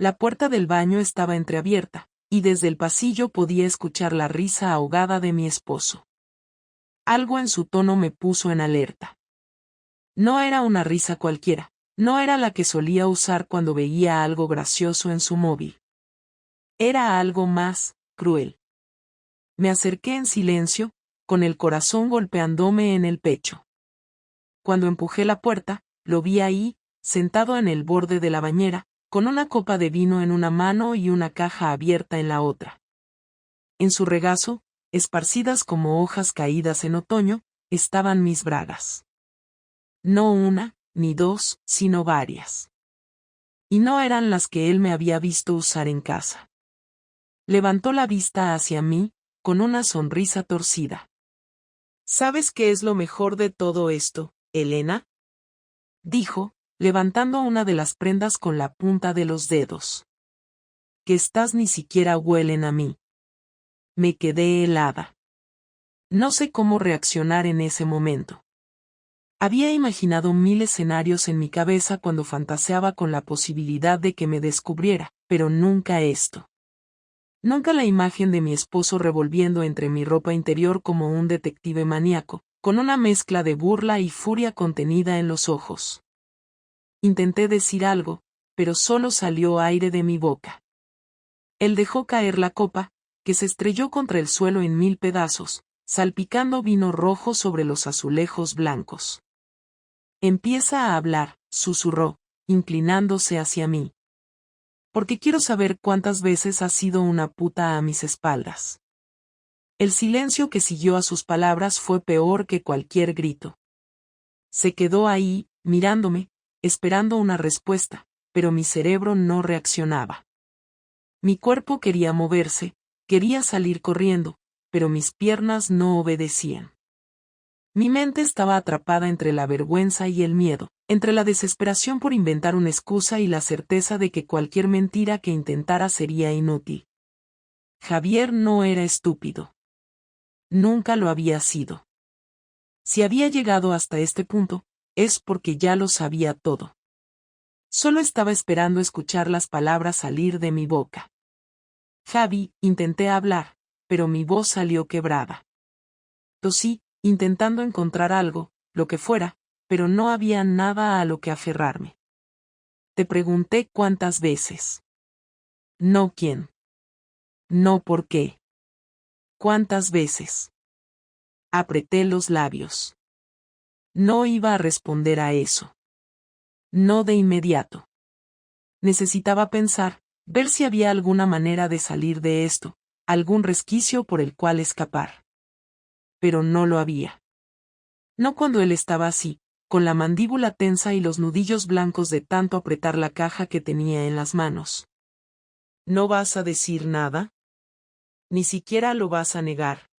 La puerta del baño estaba entreabierta, y desde el pasillo podía escuchar la risa ahogada de mi esposo. Algo en su tono me puso en alerta. No era una risa cualquiera, no era la que solía usar cuando veía algo gracioso en su móvil. Era algo más cruel. Me acerqué en silencio, con el corazón golpeándome en el pecho. Cuando empujé la puerta, lo vi ahí, sentado en el borde de la bañera, con una copa de vino en una mano y una caja abierta en la otra. En su regazo, esparcidas como hojas caídas en otoño, estaban mis bragas. No una, ni dos, sino varias. Y no eran las que él me había visto usar en casa. Levantó la vista hacia mí, con una sonrisa torcida. ¿Sabes qué es lo mejor de todo esto, Elena? Dijo, levantando una de las prendas con la punta de los dedos. Que estas ni siquiera huelen a mí. Me quedé helada. No sé cómo reaccionar en ese momento. Había imaginado 1000 escenarios en mi cabeza cuando fantaseaba con la posibilidad de que me descubriera, pero nunca esto. Nunca la imagen de mi esposo revolviendo entre mi ropa interior como un detective maníaco, con una mezcla de burla y furia contenida en los ojos. Intenté decir algo, pero solo salió aire de mi boca. Él dejó caer la copa, que se estrelló contra el suelo en 1000 pedazos, salpicando vino rojo sobre los azulejos blancos. Empieza a hablar, susurró, inclinándose hacia mí. Porque quiero saber cuántas veces has sido una puta a mis espaldas. El silencio que siguió a sus palabras fue peor que cualquier grito. Se quedó ahí, mirándome, esperando una respuesta, pero mi cerebro no reaccionaba. Mi cuerpo quería moverse, quería salir corriendo, pero mis piernas no obedecían. Mi mente estaba atrapada entre la vergüenza y el miedo, entre la desesperación por inventar una excusa y la certeza de que cualquier mentira que intentara sería inútil. Javier no era estúpido. Nunca lo había sido. Si había llegado hasta este punto, es porque ya lo sabía todo. Solo estaba esperando escuchar las palabras salir de mi boca. Javi, intenté hablar, pero mi voz salió quebrada. Tosí, intentando encontrar algo, lo que fuera, pero no había nada a lo que aferrarme. Te pregunté cuántas veces. No quién. No por qué. ¿Cuántas veces? Apreté los labios. No iba a responder a eso. No de inmediato. Necesitaba pensar, ver si había alguna manera de salir de esto, algún resquicio por el cual escapar. Pero no lo había. No cuando él estaba así, con la mandíbula tensa y los nudillos blancos de tanto apretar la caja que tenía en las manos. ¿No vas a decir nada? Ni siquiera lo vas a negar.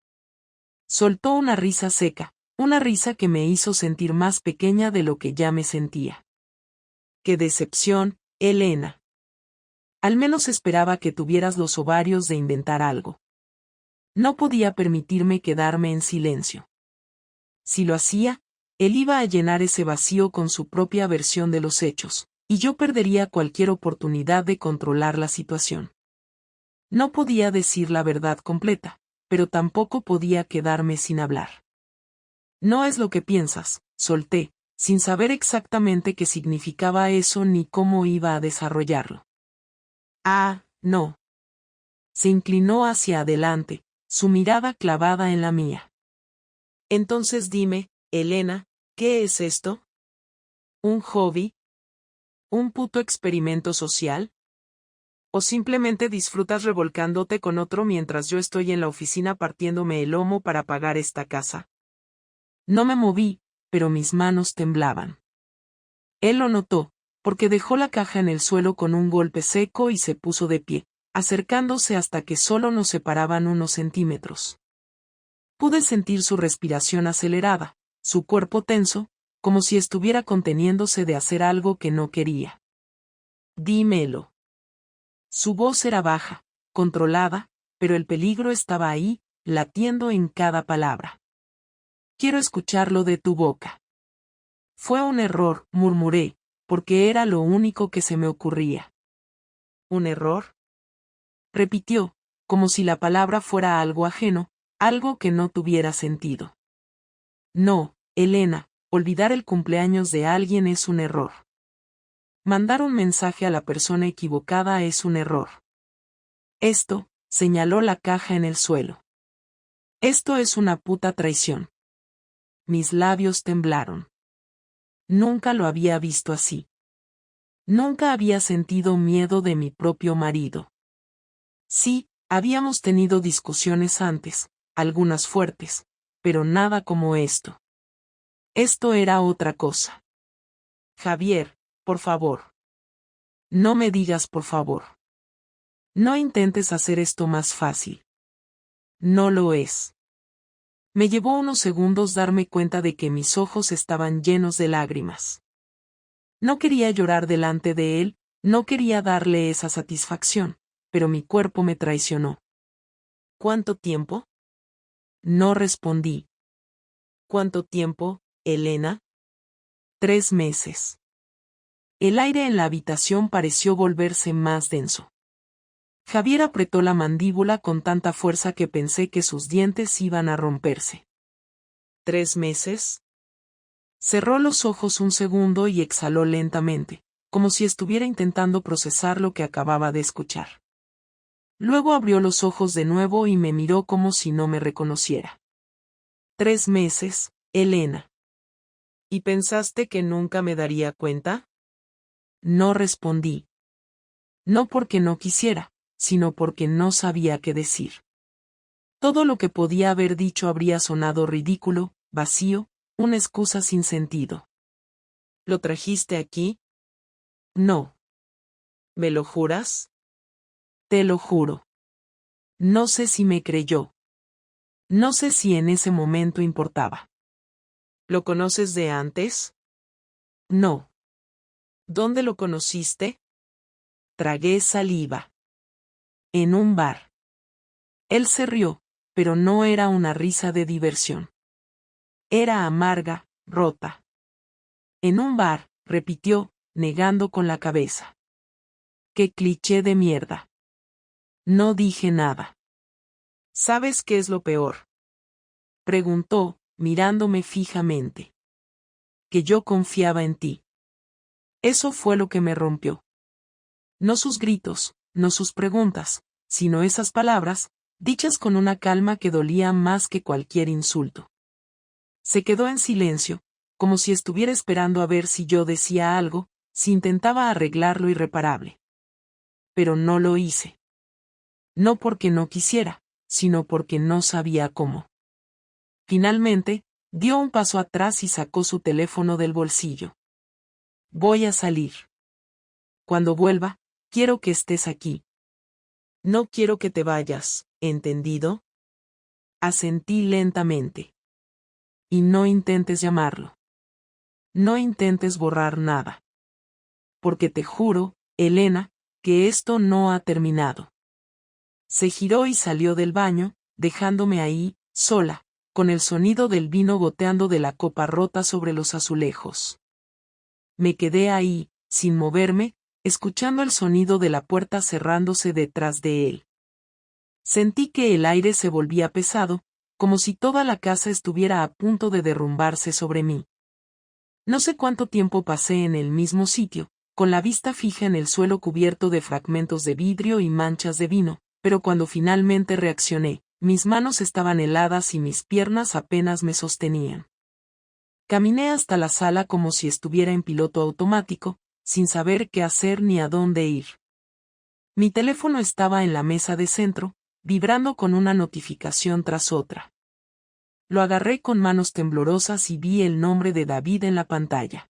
Soltó una risa seca, una risa que me hizo sentir más pequeña de lo que ya me sentía. ¡Qué decepción, Elena! Al menos esperaba que tuvieras los ovarios de inventar algo. No podía permitirme quedarme en silencio. Si lo hacía, él iba a llenar ese vacío con su propia versión de los hechos, y yo perdería cualquier oportunidad de controlar la situación. No podía decir la verdad completa, pero tampoco podía quedarme sin hablar. No es lo que piensas, solté, sin saber exactamente qué significaba eso ni cómo iba a desarrollarlo. Ah, no. Se inclinó hacia adelante, su mirada clavada en la mía. Entonces dime, Elena, ¿qué es esto? ¿Un hobby? ¿Un puto experimento social? ¿O simplemente disfrutas revolcándote con otro mientras yo estoy en la oficina partiéndome el lomo para pagar esta casa? No me moví, pero mis manos temblaban. Él lo notó, porque dejó la caja en el suelo con un golpe seco y se puso de pie, acercándose hasta que solo nos separaban unos centímetros. Pude sentir su respiración acelerada, su cuerpo tenso, como si estuviera conteniéndose de hacer algo que no quería. Dímelo. Su voz era baja, controlada, pero el peligro estaba ahí, latiendo en cada palabra. Quiero escucharlo de tu boca. Fue un error, murmuré, porque era lo único que se me ocurría. ¿Un error? Repitió, como si la palabra fuera algo ajeno, algo que no tuviera sentido. No, Elena, olvidar el cumpleaños de alguien es un error. Mandar un mensaje a la persona equivocada es un error. Esto, señaló la caja en el suelo. Esto es una puta traición. Mis labios temblaron. Nunca lo había visto así. Nunca había sentido miedo de mi propio marido. Sí, habíamos tenido discusiones antes, algunas fuertes, pero nada como esto. Esto era otra cosa. Javier, por favor. No me digas por favor. No intentes hacer esto más fácil. No lo es. Me llevó unos segundos darme cuenta de que mis ojos estaban llenos de lágrimas. No quería llorar delante de él, no quería darle esa satisfacción, pero mi cuerpo me traicionó. ¿Cuánto tiempo? No respondí. ¿Cuánto tiempo, Elena? 3 meses. El aire en la habitación pareció volverse más denso. Javier apretó la mandíbula con tanta fuerza que pensé que sus dientes iban a romperse. ¿3 meses? Cerró los ojos un segundo y exhaló lentamente, como si estuviera intentando procesar lo que acababa de escuchar. Luego abrió los ojos de nuevo y me miró como si no me reconociera. 3 meses, Elena. ¿Y pensaste que nunca me daría cuenta? No respondí. No porque no quisiera, sino porque no sabía qué decir. Todo lo que podía haber dicho habría sonado ridículo, vacío, una excusa sin sentido. ¿Lo trajiste aquí? No. ¿Me lo juras? Te lo juro. No sé si me creyó. No sé si en ese momento importaba. ¿Lo conoces de antes? No. ¿Dónde lo conociste? Tragué saliva. En un bar. Él se rió, pero no era una risa de diversión. Era amarga, rota. En un bar, repitió, negando con la cabeza. ¡Qué cliché de mierda! No dije nada. ¿Sabes qué es lo peor? Preguntó, mirándome fijamente. Que yo confiaba en ti. Eso fue lo que me rompió. No sus gritos, no sus preguntas, sino esas palabras, dichas con una calma que dolía más que cualquier insulto. Se quedó en silencio, como si estuviera esperando a ver si yo decía algo, si intentaba arreglar lo irreparable. Pero no lo hice. No porque no quisiera, sino porque no sabía cómo. Finalmente, dio un paso atrás y sacó su teléfono del bolsillo. Voy a salir. Cuando vuelva, quiero que estés aquí. No quiero que te vayas, ¿entendido? Asentí lentamente. Y no intentes llamarlo. No intentes borrar nada. Porque te juro, Elena, que esto no ha terminado. Se giró y salió del baño, dejándome ahí, sola, con el sonido del vino goteando de la copa rota sobre los azulejos. Me quedé ahí, sin moverme, escuchando el sonido de la puerta cerrándose detrás de él. Sentí que el aire se volvía pesado, como si toda la casa estuviera a punto de derrumbarse sobre mí. No sé cuánto tiempo pasé en el mismo sitio, con la vista fija en el suelo cubierto de fragmentos de vidrio y manchas de vino, pero cuando finalmente reaccioné, mis manos estaban heladas y mis piernas apenas me sostenían. Caminé hasta la sala como si estuviera en piloto automático, sin saber qué hacer ni a dónde ir. Mi teléfono estaba en la mesa de centro, vibrando con una notificación tras otra. Lo agarré con manos temblorosas y vi el nombre de David en la pantalla.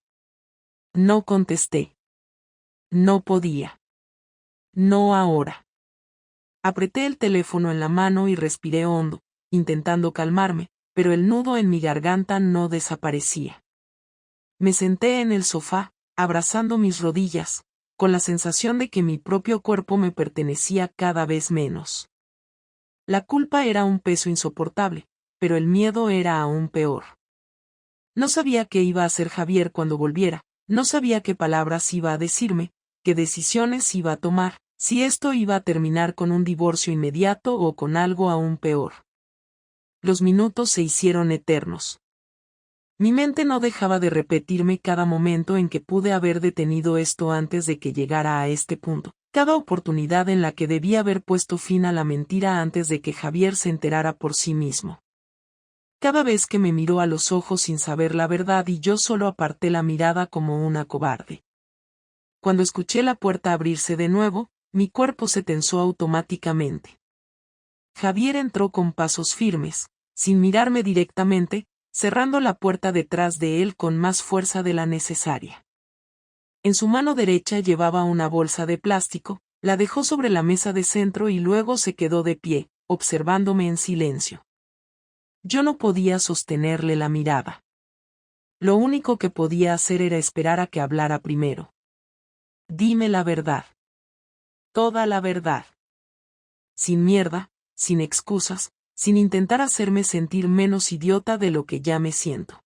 No contesté. No podía. No ahora. Apreté el teléfono en la mano y respiré hondo, intentando calmarme, pero el nudo en mi garganta no desaparecía. Me senté en el sofá, abrazando mis rodillas, con la sensación de que mi propio cuerpo me pertenecía cada vez menos. La culpa era un peso insoportable, pero el miedo era aún peor. No sabía qué iba a hacer Javier cuando volviera, no sabía qué palabras iba a decirme, qué decisiones iba a tomar, Si esto iba a terminar con un divorcio inmediato o con algo aún peor. Los minutos se hicieron eternos. Mi mente no dejaba de repetirme cada momento en que pude haber detenido esto antes de que llegara a este punto, cada oportunidad en la que debía haber puesto fin a la mentira antes de que Javier se enterara por sí mismo. Cada vez que me miró a los ojos sin saber la verdad y yo solo aparté la mirada como una cobarde. Cuando escuché la puerta abrirse de nuevo, mi cuerpo se tensó automáticamente. Javier entró con pasos firmes, sin mirarme directamente, cerrando la puerta detrás de él con más fuerza de la necesaria. En su mano derecha llevaba una bolsa de plástico, la dejó sobre la mesa de centro y luego se quedó de pie, observándome en silencio. Yo no podía sostenerle la mirada. Lo único que podía hacer era esperar a que hablara primero. Dime la verdad. Toda la verdad. Sin mierda, sin excusas, sin intentar hacerme sentir menos idiota de lo que ya me siento.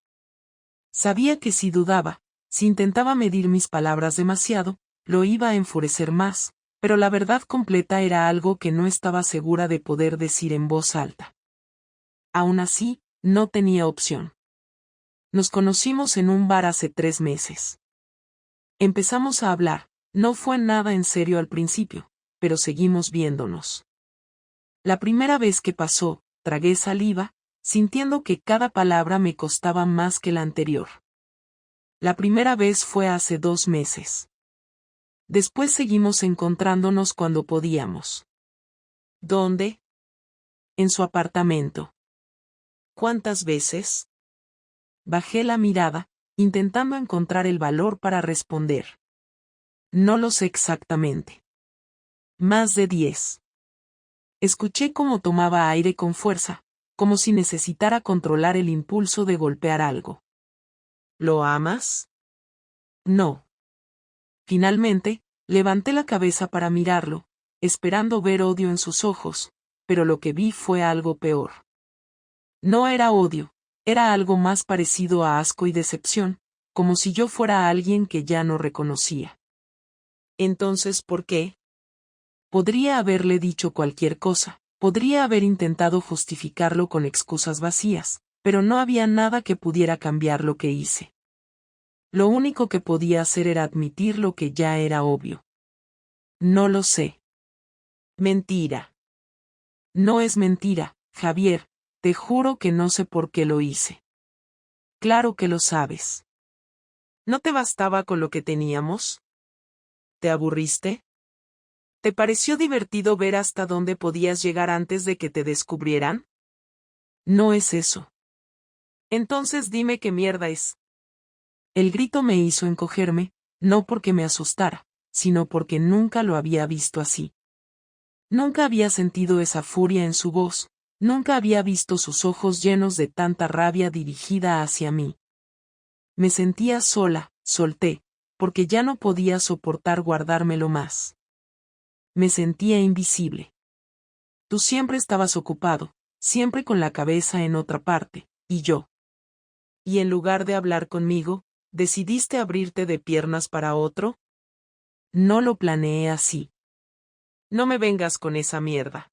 Sabía que si dudaba, si intentaba medir mis palabras demasiado, lo iba a enfurecer más, pero la verdad completa era algo que no estaba segura de poder decir en voz alta. Aún así, no tenía opción. Nos conocimos en un bar hace 3 meses. Empezamos a hablar, no fue nada en serio al principio, pero seguimos viéndonos. La primera vez que pasó, tragué saliva, sintiendo que cada palabra me costaba más que la anterior. La primera vez fue hace 2 meses. Después seguimos encontrándonos cuando podíamos. ¿Dónde? En su apartamento. ¿Cuántas veces? Bajé la mirada, intentando encontrar el valor para responder. No lo sé exactamente. Más de 10. Escuché cómo tomaba aire con fuerza, como si necesitara controlar el impulso de golpear algo. ¿Lo amas? No. Finalmente, levanté la cabeza para mirarlo, esperando ver odio en sus ojos, pero lo que vi fue algo peor. No era odio, era algo más parecido a asco y decepción, como si yo fuera alguien que ya no reconocía. Entonces, ¿por qué? Podría haberle dicho cualquier cosa, podría haber intentado justificarlo con excusas vacías, pero no había nada que pudiera cambiar lo que hice. Lo único que podía hacer era admitir lo que ya era obvio. No lo sé. Mentira. No es mentira, Javier, te juro que no sé por qué lo hice. Claro que lo sabes. ¿No te bastaba con lo que teníamos? ¿Te aburriste? ¿Te pareció divertido ver hasta dónde podías llegar antes de que te descubrieran? No es eso. Entonces dime qué mierda es. El grito me hizo encogerme, no porque me asustara, sino porque nunca lo había visto así. Nunca había sentido esa furia en su voz, nunca había visto sus ojos llenos de tanta rabia dirigida hacia mí. Me sentía sola, solté, porque ya no podía soportar guardármelo más. Me sentía invisible. Tú siempre estabas ocupado, siempre con la cabeza en otra parte, y yo. Y en lugar de hablar conmigo, ¿decidiste abrirte de piernas para otro? No lo planeé así. No me vengas con esa mierda.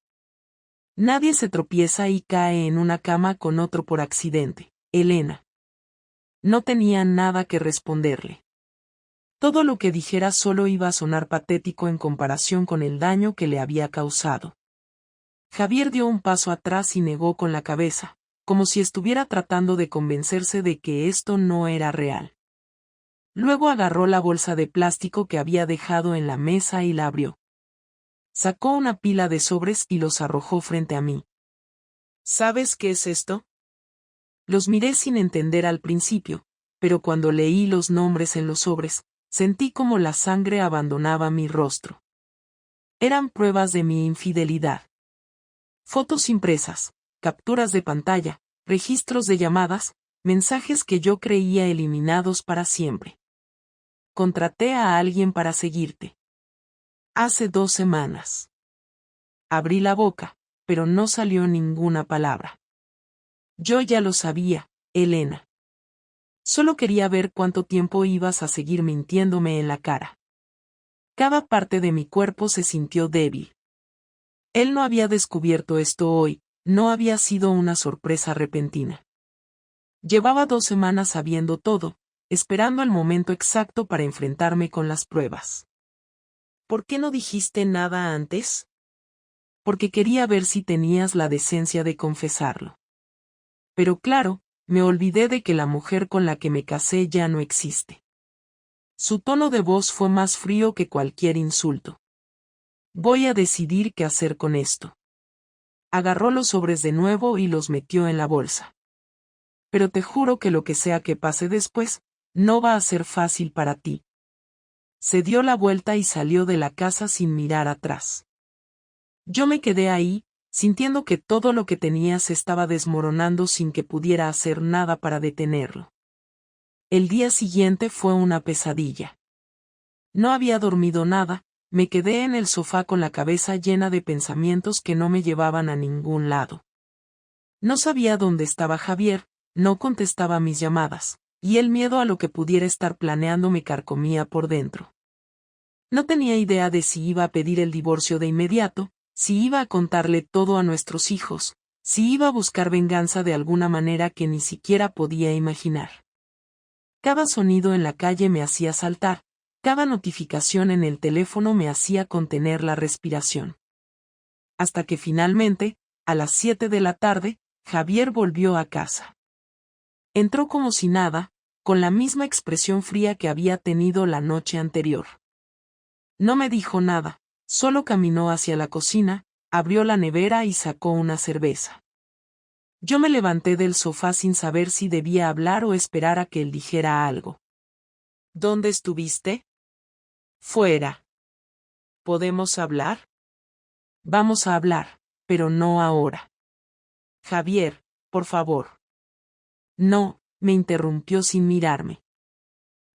Nadie se tropieza y cae en una cama con otro por accidente, Elena. No tenía nada que responderle. Todo lo que dijera solo iba a sonar patético en comparación con el daño que le había causado. Javier dio un paso atrás y negó con la cabeza, como si estuviera tratando de convencerse de que esto no era real. Luego agarró la bolsa de plástico que había dejado en la mesa y la abrió. Sacó una pila de sobres y los arrojó frente a mí. ¿Sabes qué es esto? Los miré sin entender al principio, pero cuando leí los nombres en los sobres, sentí como la sangre abandonaba mi rostro. Eran pruebas de mi infidelidad. Fotos impresas, capturas de pantalla, registros de llamadas, mensajes que yo creía eliminados para siempre. Contraté a alguien para seguirte. Hace 2 semanas. Abrí la boca, pero no salió ninguna palabra. Yo ya lo sabía, Elena. Solo quería ver cuánto tiempo ibas a seguir mintiéndome en la cara. Cada parte de mi cuerpo se sintió débil. Él no había descubierto esto hoy, no había sido una sorpresa repentina. Llevaba 2 semanas sabiendo todo, esperando el momento exacto para enfrentarme con las pruebas. ¿Por qué no dijiste nada antes? Porque quería ver si tenías la decencia de confesarlo. Pero claro, me olvidé de que la mujer con la que me casé ya no existe. Su tono de voz fue más frío que cualquier insulto. Voy a decidir qué hacer con esto. Agarró los sobres de nuevo y los metió en la bolsa. Pero te juro que lo que sea que pase después, no va a ser fácil para ti. Se dio la vuelta y salió de la casa sin mirar atrás. Yo me quedé ahí, sintiendo que todo lo que tenía se estaba desmoronando sin que pudiera hacer nada para detenerlo. El día siguiente fue una pesadilla. No había dormido nada, me quedé en el sofá con la cabeza llena de pensamientos que no me llevaban a ningún lado. No sabía dónde estaba Javier, no contestaba mis llamadas, y el miedo a lo que pudiera estar planeando me carcomía por dentro. No tenía idea de si iba a pedir el divorcio de inmediato, si iba a contarle todo a nuestros hijos, si iba a buscar venganza de alguna manera que ni siquiera podía imaginar. Cada sonido en la calle me hacía saltar, cada notificación en el teléfono me hacía contener la respiración. Hasta que finalmente, a las 7 de la tarde, Javier volvió a casa. Entró como si nada, con la misma expresión fría que había tenido la noche anterior. No me dijo nada, solo caminó hacia la cocina, abrió la nevera y sacó una cerveza. Yo me levanté del sofá sin saber si debía hablar o esperar a que él dijera algo. ¿Dónde estuviste? Fuera. ¿Podemos hablar? Vamos a hablar, pero no ahora. Javier, por favor. No, me interrumpió sin mirarme.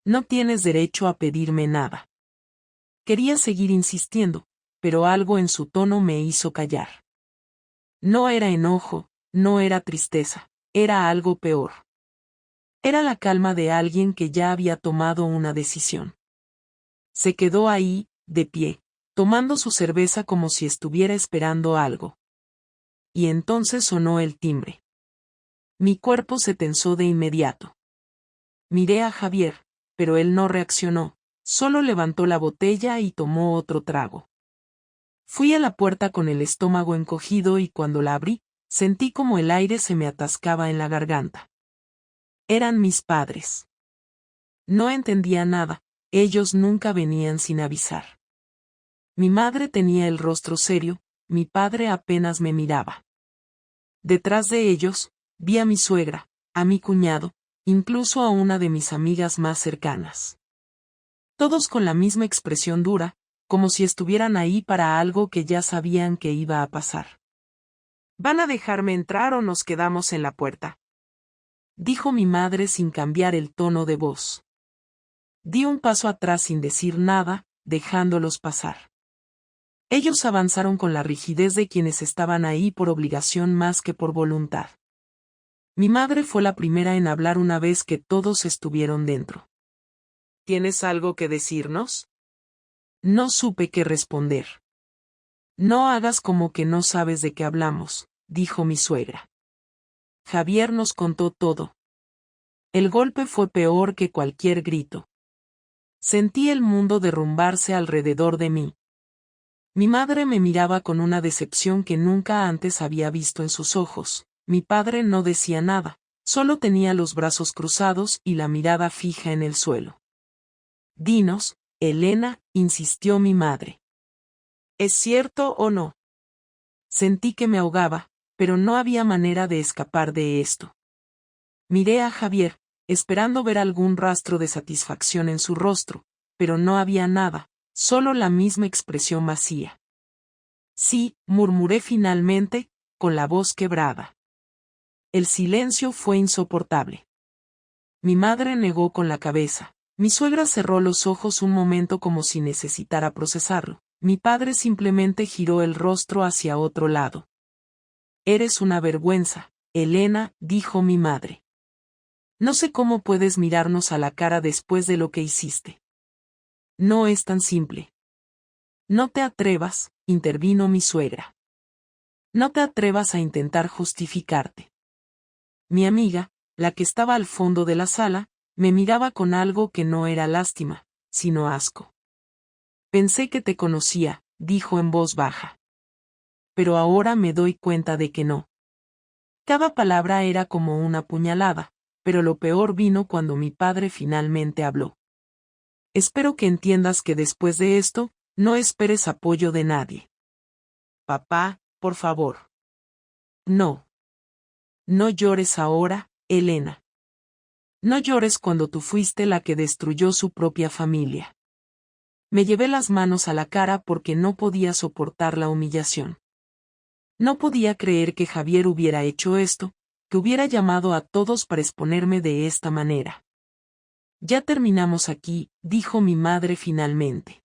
No tienes derecho a pedirme nada. Quería seguir insistiendo, pero algo en su tono me hizo callar. No era enojo, no era tristeza, era algo peor. Era la calma de alguien que ya había tomado una decisión. Se quedó ahí, de pie, tomando su cerveza como si estuviera esperando algo. Y entonces sonó el timbre. Mi cuerpo se tensó de inmediato. Miré a Javier, pero él no reaccionó, solo levantó la botella y tomó otro trago. Fui a la puerta con el estómago encogido y cuando la abrí, sentí como el aire se me atascaba en la garganta. Eran mis padres. No entendía nada, ellos nunca venían sin avisar. Mi madre tenía el rostro serio, mi padre apenas me miraba. Detrás de ellos, vi a mi suegra, a mi cuñado, incluso a una de mis amigas más cercanas. Todos con la misma expresión dura, como si estuvieran ahí para algo que ya sabían que iba a pasar. ¿Van a dejarme entrar o nos quedamos en la puerta?, dijo mi madre sin cambiar el tono de voz. Di un paso atrás sin decir nada, dejándolos pasar. Ellos avanzaron con la rigidez de quienes estaban ahí por obligación más que por voluntad. Mi madre fue la primera en hablar una vez que todos estuvieron dentro. ¿Tienes algo que decirnos? No supe qué responder. No hagas como que no sabes de qué hablamos, dijo mi suegra. Javier nos contó todo. El golpe fue peor que cualquier grito. Sentí el mundo derrumbarse alrededor de mí. Mi madre me miraba con una decepción que nunca antes había visto en sus ojos. Mi padre no decía nada, solo tenía los brazos cruzados y la mirada fija en el suelo. Dinos, Elena, insistió mi madre. ¿Es cierto o no? Sentí que me ahogaba, pero no había manera de escapar de esto. Miré a Javier, esperando ver algún rastro de satisfacción en su rostro, pero no había nada, solo la misma expresión vacía. Sí, murmuré finalmente, con la voz quebrada. El silencio fue insoportable. Mi madre negó con la cabeza. Mi suegra cerró los ojos un momento como si necesitara procesarlo. Mi padre simplemente giró el rostro hacia otro lado. Eres una vergüenza, Elena, dijo mi madre. No sé cómo puedes mirarnos a la cara después de lo que hiciste. No es tan simple. No te atrevas, intervino mi suegra. No te atrevas a intentar justificarte. Mi amiga, la que estaba al fondo de la sala, me miraba con algo que no era lástima, sino asco. Pensé que te conocía, dijo en voz baja. Pero ahora me doy cuenta de que no. Cada palabra era como una puñalada, pero lo peor vino cuando mi padre finalmente habló. Espero que entiendas que después de esto, no esperes apoyo de nadie. Papá, por favor. No. No llores ahora, Elena. No llores cuando tú fuiste la que destruyó su propia familia. Me llevé las manos a la cara porque no podía soportar la humillación. No podía creer que Javier hubiera hecho esto, que hubiera llamado a todos para exponerme de esta manera. Ya terminamos aquí, dijo mi madre finalmente.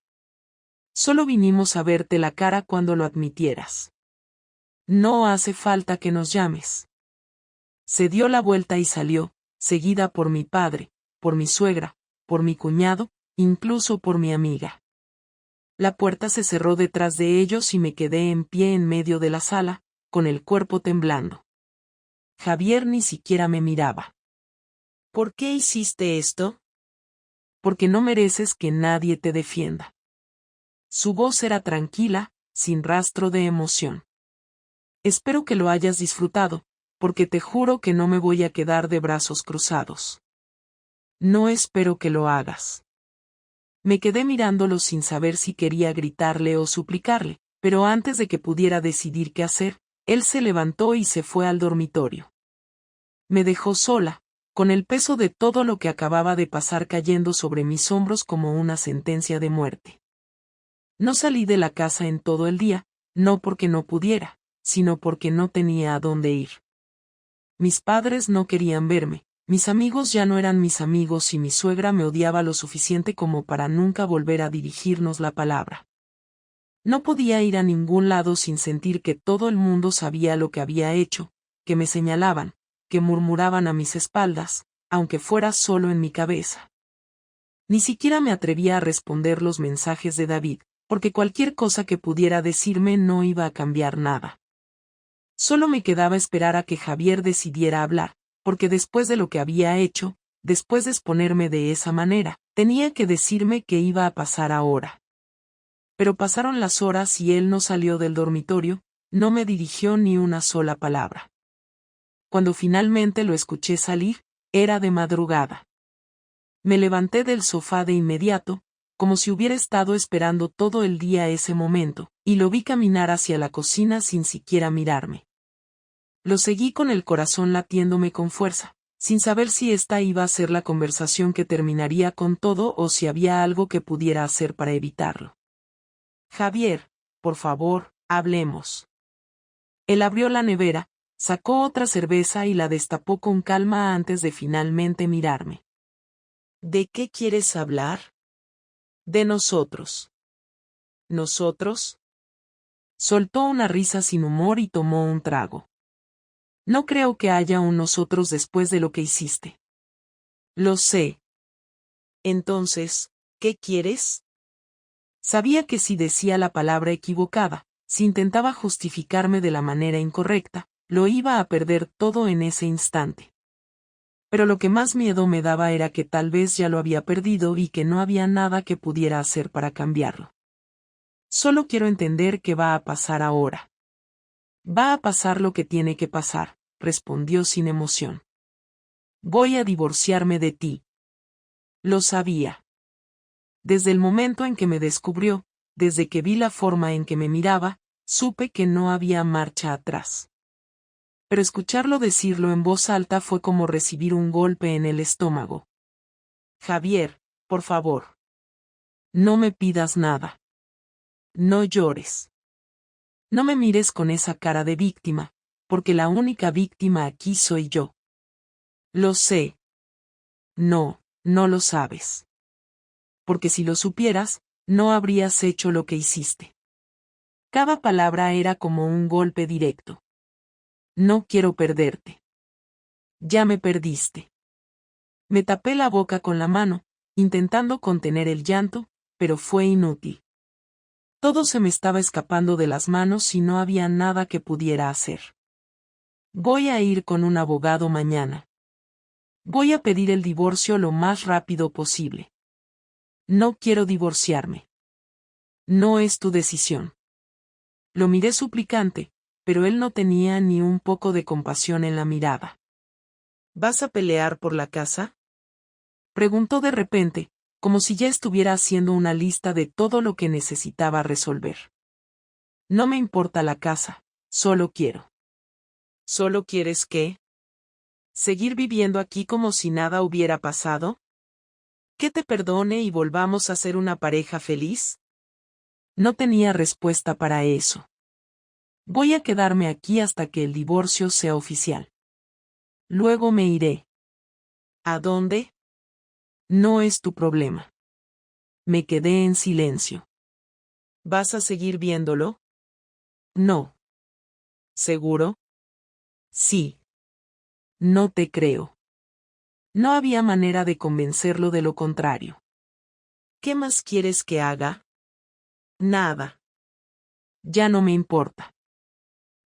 Solo vinimos a verte la cara cuando lo admitieras. No hace falta que nos llames. Se dio la vuelta y salió, seguida por mi padre, por mi suegra, por mi cuñado, incluso por mi amiga. La puerta se cerró detrás de ellos y me quedé en pie en medio de la sala, con el cuerpo temblando. Javier ni siquiera me miraba. ¿Por qué hiciste esto? Porque no mereces que nadie te defienda. Su voz era tranquila, sin rastro de emoción. Espero que lo hayas disfrutado, porque te juro que no me voy a quedar de brazos cruzados. No espero que lo hagas. Me quedé mirándolo sin saber si quería gritarle o suplicarle, pero antes de que pudiera decidir qué hacer, él se levantó y se fue al dormitorio. Me dejó sola, con el peso de todo lo que acababa de pasar cayendo sobre mis hombros como una sentencia de muerte. No salí de la casa en todo el día, no porque no pudiera, sino porque no tenía a dónde ir. Mis padres no querían verme, mis amigos ya no eran mis amigos y mi suegra me odiaba lo suficiente como para nunca volver a dirigirnos la palabra. No podía ir a ningún lado sin sentir que todo el mundo sabía lo que había hecho, que me señalaban, que murmuraban a mis espaldas, aunque fuera solo en mi cabeza. Ni siquiera me atrevía a responder los mensajes de David, porque cualquier cosa que pudiera decirme no iba a cambiar nada. Solo me quedaba esperar a que Javier decidiera hablar, porque después de lo que había hecho, después de exponerme de esa manera, tenía que decirme qué iba a pasar ahora. Pero pasaron las horas y él no salió del dormitorio, no me dirigió ni una sola palabra. Cuando finalmente lo escuché salir, era de madrugada. Me levanté del sofá de inmediato, como si hubiera estado esperando todo el día ese momento, y lo vi caminar hacia la cocina sin siquiera mirarme. Lo seguí con el corazón latiéndome con fuerza, sin saber si esta iba a ser la conversación que terminaría con todo o si había algo que pudiera hacer para evitarlo. Javier, por favor, hablemos. Él abrió la nevera, sacó otra cerveza y la destapó con calma antes de finalmente mirarme. ¿De qué quieres hablar? De nosotros. ¿Nosotros? Soltó una risa sin humor y tomó un trago. No creo que haya un nosotros después de lo que hiciste. Lo sé. Entonces, ¿qué quieres? Sabía que si decía la palabra equivocada, si intentaba justificarme de la manera incorrecta, lo iba a perder todo en ese instante. Pero lo que más miedo me daba era que tal vez ya lo había perdido y que no había nada que pudiera hacer para cambiarlo. Solo quiero entender qué va a pasar ahora. Va a pasar lo que tiene que pasar, respondió sin emoción. Voy a divorciarme de ti. Lo sabía. Desde el momento en que me descubrió, desde que vi la forma en que me miraba, supe que no había marcha atrás. Pero escucharlo decirlo en voz alta fue como recibir un golpe en el estómago. Javier, por favor. No me pidas nada. No llores. No me mires con esa cara de víctima, porque la única víctima aquí soy yo. Lo sé. No, no lo sabes. Porque si lo supieras, no habrías hecho lo que hiciste. Cada palabra era como un golpe directo. No quiero perderte. Ya me perdiste. Me tapé la boca con la mano, intentando contener el llanto, pero fue inútil. Todo se me estaba escapando de las manos y no había nada que pudiera hacer. Voy a ir con un abogado mañana. Voy a pedir el divorcio lo más rápido posible. No quiero divorciarme. No es tu decisión. Lo miré suplicante, pero él no tenía ni un poco de compasión en la mirada. ¿Vas a pelear por la casa? Preguntó de repente, como si ya estuviera haciendo una lista de todo lo que necesitaba resolver. No me importa la casa, solo quiero. ¿Solo quieres qué? ¿Seguir viviendo aquí como si nada hubiera pasado? ¿Que te perdone y volvamos a ser una pareja feliz? No tenía respuesta para eso. Voy a quedarme aquí hasta que el divorcio sea oficial. Luego me iré. ¿A dónde? No es tu problema. Me quedé en silencio. ¿Vas a seguir viéndolo? No. ¿Seguro? Sí. No te creo. No había manera de convencerlo de lo contrario. ¿Qué más quieres que haga? Nada. Ya no me importa.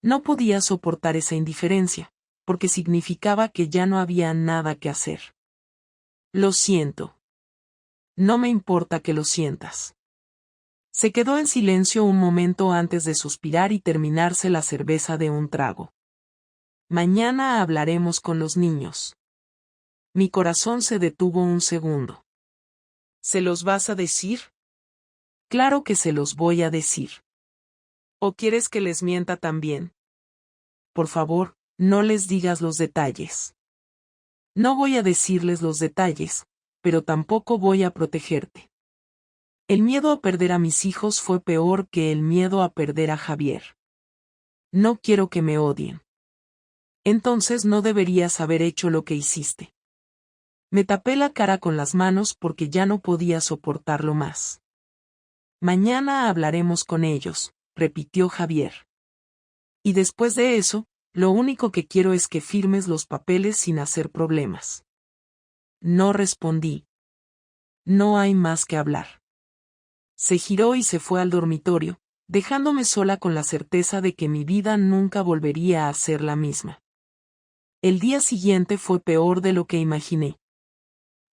No podía soportar esa indiferencia, porque significaba que ya no había nada que hacer. Lo siento. No me importa que lo sientas. Se quedó en silencio un momento antes de suspirar y terminarse la cerveza de un trago. Mañana hablaremos con los niños. Mi corazón se detuvo un segundo. ¿Se los vas a decir? Claro que se los voy a decir. ¿O quieres que les mienta también? Por favor, no les digas los detalles. No voy a decirles los detalles, pero tampoco voy a protegerte. El miedo a perder a mis hijos fue peor que el miedo a perder a Javier. No quiero que me odien. Entonces no deberías haber hecho lo que hiciste. Me tapé la cara con las manos porque ya no podía soportarlo más. Mañana hablaremos con ellos, repitió Javier. Y después de eso, lo único que quiero es que firmes los papeles sin hacer problemas. No respondí. No hay más que hablar. Se giró y se fue al dormitorio, dejándome sola con la certeza de que mi vida nunca volvería a ser la misma. El día siguiente fue peor de lo que imaginé.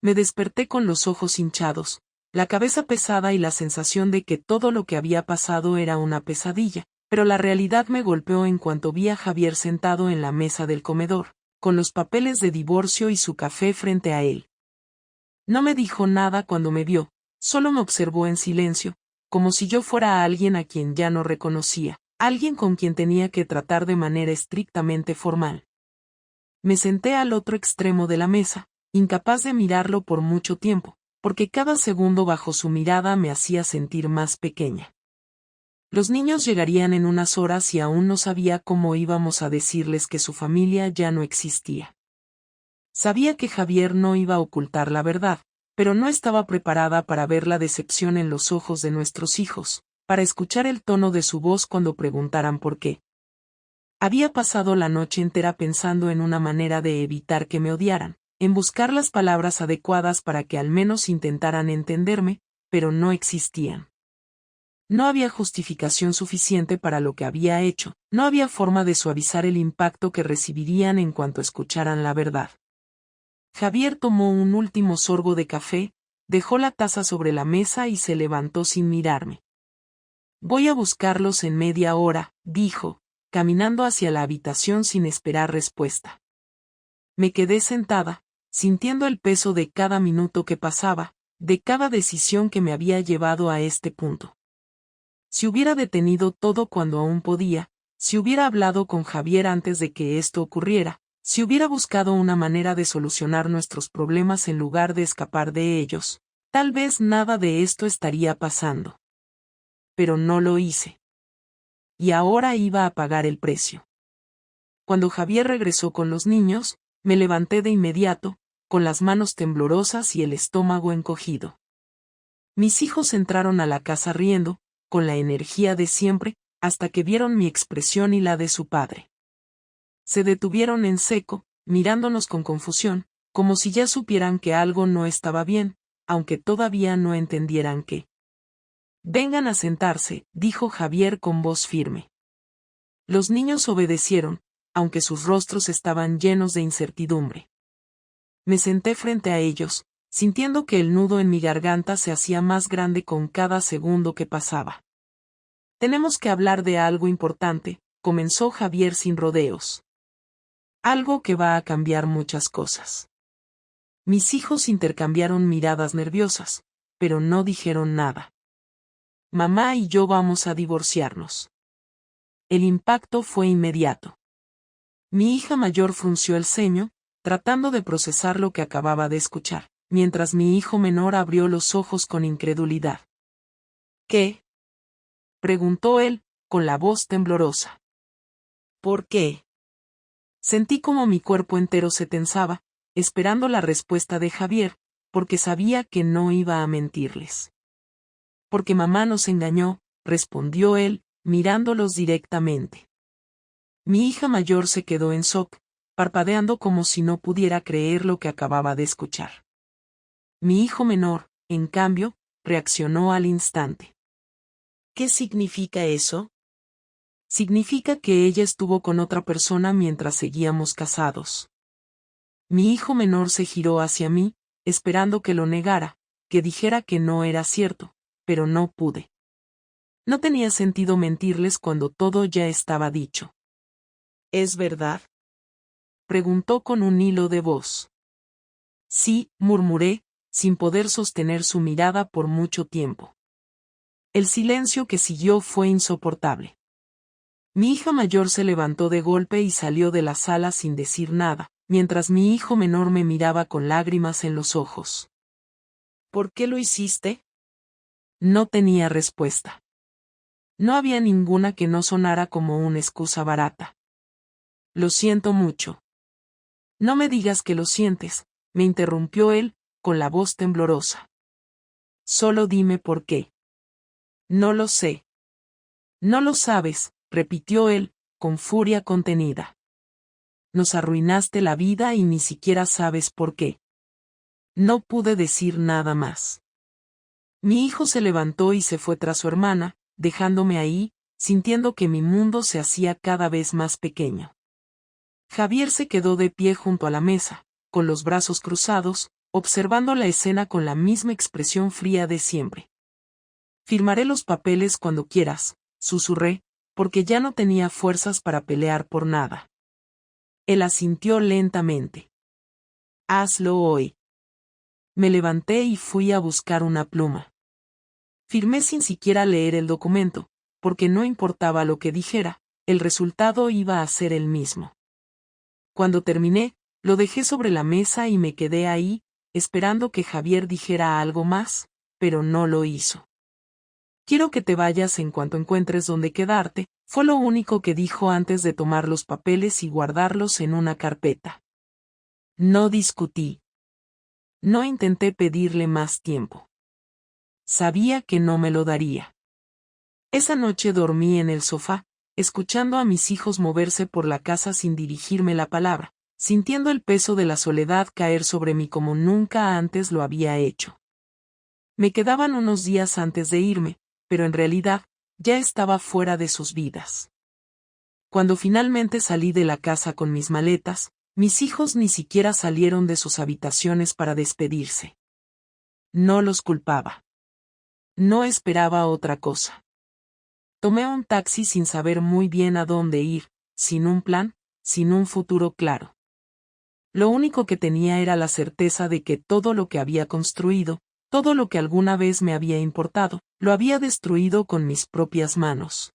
Me desperté con los ojos hinchados, la cabeza pesada y la sensación de que todo lo que había pasado era una pesadilla, pero la realidad me golpeó en cuanto vi a Javier sentado en la mesa del comedor, con los papeles de divorcio y su café frente a él. No me dijo nada cuando me vio, solo me observó en silencio, como si yo fuera alguien a quien ya no reconocía, alguien con quien tenía que tratar de manera estrictamente formal. Me senté al otro extremo de la mesa, incapaz de mirarlo por mucho tiempo, porque cada segundo bajo su mirada me hacía sentir más pequeña. Los niños llegarían en unas horas y aún no sabía cómo íbamos a decirles que su familia ya no existía. Sabía que Javier no iba a ocultar la verdad, pero no estaba preparada para ver la decepción en los ojos de nuestros hijos, para escuchar el tono de su voz cuando preguntaran por qué. Había pasado la noche entera pensando en una manera de evitar que me odiaran, en buscar las palabras adecuadas para que al menos intentaran entenderme, pero no existían. No había justificación suficiente para lo que había hecho, no había forma de suavizar el impacto que recibirían en cuanto escucharan la verdad. Javier tomó un último sorbo de café, dejó la taza sobre la mesa y se levantó sin mirarme. Voy a buscarlos en media hora, dijo, caminando hacia la habitación sin esperar respuesta. Me quedé sentada, sintiendo el peso de cada minuto que pasaba, de cada decisión que me había llevado a este punto. Si hubiera detenido todo cuando aún podía, si hubiera hablado con Javier antes de que esto ocurriera, si hubiera buscado una manera de solucionar nuestros problemas en lugar de escapar de ellos, tal vez nada de esto estaría pasando. Pero no lo hice. Y ahora iba a pagar el precio. Cuando Javier regresó con los niños, me levanté de inmediato, con las manos temblorosas y el estómago encogido. Mis hijos entraron a la casa riendo, con la energía de siempre, hasta que vieron mi expresión y la de su padre. Se detuvieron en seco, mirándonos con confusión, como si ya supieran que algo no estaba bien, aunque todavía no entendieran qué. Vengan a sentarse, dijo Javier con voz firme. Los niños obedecieron, aunque sus rostros estaban llenos de incertidumbre. Me senté frente a ellos, sintiendo que el nudo en mi garganta se hacía más grande con cada segundo que pasaba. Tenemos que hablar de algo importante, comenzó Javier sin rodeos. Algo que va a cambiar muchas cosas. Mis hijos intercambiaron miradas nerviosas, pero no dijeron nada. Mamá y yo vamos a divorciarnos. El impacto fue inmediato. Mi hija mayor frunció el ceño, tratando de procesar lo que acababa de escuchar, mientras mi hijo menor abrió los ojos con incredulidad. ¿Qué? Preguntó él, con la voz temblorosa. ¿Por qué? Sentí como mi cuerpo entero se tensaba, esperando la respuesta de Javier, porque sabía que no iba a mentirles. Porque mamá nos engañó, respondió él, mirándolos directamente. Mi hija mayor se quedó en shock, parpadeando como si no pudiera creer lo que acababa de escuchar. Mi hijo menor, en cambio, reaccionó al instante. ¿Qué significa eso? Significa que ella estuvo con otra persona mientras seguíamos casados. Mi hijo menor se giró hacia mí, esperando que lo negara, que dijera que no era cierto, pero no pude. No tenía sentido mentirles cuando todo ya estaba dicho. ¿Es verdad? Preguntó con un hilo de voz. Sí, murmuré, sin poder sostener su mirada por mucho tiempo. El silencio que siguió fue insoportable. Mi hija mayor se levantó de golpe y salió de la sala sin decir nada, mientras mi hijo menor me miraba con lágrimas en los ojos. ¿Por qué lo hiciste? No tenía respuesta. No había ninguna que no sonara como una excusa barata. Lo siento mucho. No me digas que lo sientes, me interrumpió él, con la voz temblorosa. Solo dime por qué. No lo sé. No lo sabes, repitió él, con furia contenida. Nos arruinaste la vida y ni siquiera sabes por qué. No pude decir nada más. Mi hijo se levantó y se fue tras su hermana, dejándome ahí, sintiendo que mi mundo se hacía cada vez más pequeño. Javier se quedó de pie junto a la mesa, con los brazos cruzados, observando la escena con la misma expresión fría de siempre. Firmaré los papeles cuando quieras, susurré, porque ya no tenía fuerzas para pelear por nada. Él asintió lentamente. Hazlo hoy. Me levanté y fui a buscar una pluma. Firmé sin siquiera leer el documento, porque no importaba lo que dijera, el resultado iba a ser el mismo. Cuando terminé, lo dejé sobre la mesa y me quedé ahí, esperando que Javier dijera algo más, pero no lo hizo. Quiero que te vayas en cuanto encuentres dónde quedarte, fue lo único que dijo antes de tomar los papeles y guardarlos en una carpeta. No discutí. No intenté pedirle más tiempo. Sabía que no me lo daría. Esa noche dormí en el sofá, escuchando a mis hijos moverse por la casa sin dirigirme la palabra, sintiendo el peso de la soledad caer sobre mí como nunca antes lo había hecho. Me quedaban unos días antes de irme, pero en realidad, ya estaba fuera de sus vidas. Cuando finalmente salí de la casa con mis maletas, mis hijos ni siquiera salieron de sus habitaciones para despedirse. No los culpaba. No esperaba otra cosa. Tomé un taxi sin saber muy bien a dónde ir, sin un plan, sin un futuro claro. Lo único que tenía era la certeza de que todo lo que había construido, todo lo que alguna vez me había importado, lo había destruido con mis propias manos.